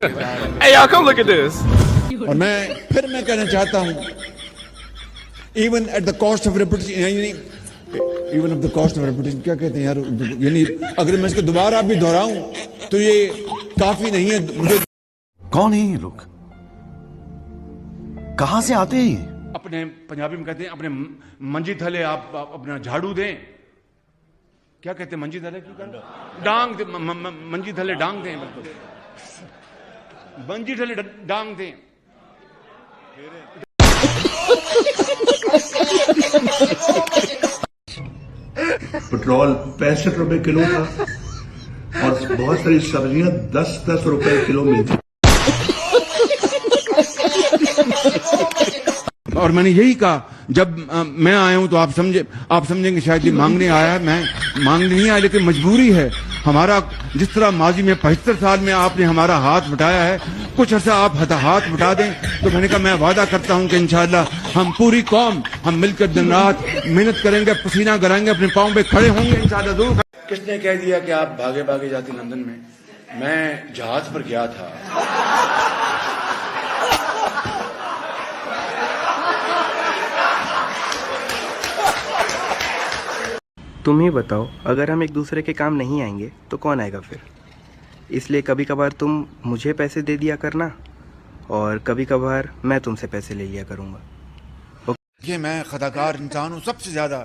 Hey y'all, come look at this. और मैं कहना चाहता हूं, even at the cost of reputation, even of the cost of reputation क्या कहते हैं यार, यानी अगर मैं इसको दोबारा भी दोहराऊं तो ये काफी नहीं है मुझे। कौन है ये लोग, कहां से आते हैं ये? अपने पंजाबी में कहते हैं अपने मंजी थले आप अपना झाड़ू दें, क्या कहते हैं मंजी थले की डांग दे, मंजी थले डांग दें, मंजी थले डांग दें। पेट्रोल 65 रुपए किलो था और बहुत सारी सब्जियां 10-10 रुपए किलो मिलती। और मैंने यही कहा, जब मैं आया हूं तो आप समझेंगे शायद ये मांगने आया है। मैं मांगने नहीं आया, लेकिन मजबूरी है हमारा। जिस तरह माजी में 75 साल में आपने हमारा हाथ बटाया है, कुछ अर्सा आप हाथ बटा दें। तो मैंने कहा मैं वादा करता हूं कि इंशाअल्लाह हम पूरी कौम हम मिलकर दिन रात मेहनत करेंगे, पसीना गराएंगे, अपने पांव पे खड़े होंगे इंशाअल्लाह जरूर। किसने कह दिया कि आप भागे भागे जाती लंदन में? मैं जहाज पर गया था। तुम ही बताओ, अगर हम एक दूसरे के काम नहीं आएंगे तो कौन आएगा फिर? इसलिए कभी कभार तुम मुझे पैसे दे दिया करना और कभी कभार मैं तुमसे पैसे ले लिया करूँगा। ये मैं खताकार इंसान हूँ सबसे ज्यादा,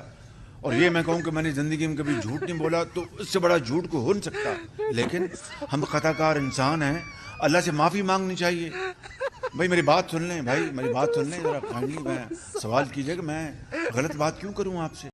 और ये मैं कहूँ कि मैंने जिंदगी में कभी झूठ नहीं बोला तो इससे बड़ा झूठ को हो नहीं सकता। लेकिन हम खताकार इंसान हैं, अल्लाह से माफी मांगनी चाहिए। भाई मेरी बात सुन लें, भाई मेरी बात सुन लें जरा, काइंडली मैं सवाल कीजिएगा, मैं गलत बात क्यों करूँ आपसे?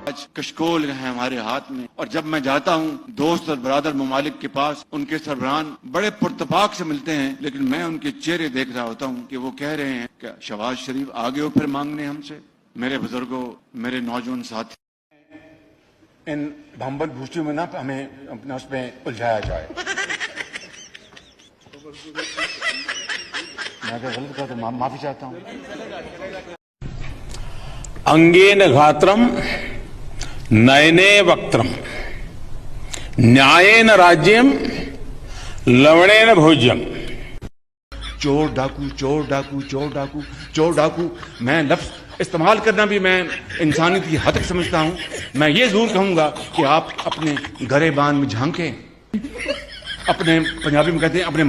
आज कशकोल है हमारे हाथ में, और जब मैं जाता हूं दोस्त और बरादर ममालिक के पास, उनके सरबरान बड़े पुरतफाक से मिलते हैं, लेकिन मैं उनके चेहरे देख रहा होता हूं कि वो कह रहे हैं क्या शहबाज शरीफ आ गए हो फिर मांगने हमसे? मेरे बुजुर्गों, मेरे नौजवान साथी, इन भंबल भूसियों में ना हमें अपना उसमें उलझाया जाए। मैं अगर गलत कहा तो माफी चाहता हूं। अंगेन घात्रम नयने वक्त्रम न्यायेन राज्यम लवणेन भोज्यम। चोर डाकू, चोर डाकू, चोर डाकू, चोर डाकू, मैं लफ्ज इस्तेमाल करना भी मैं इंसानियत की हद तक समझता हूं। मैं ये जरूर कहूंगा कि आप अपने गरेबान में झांकें, अपने पंजाबी में कहते हैं अपने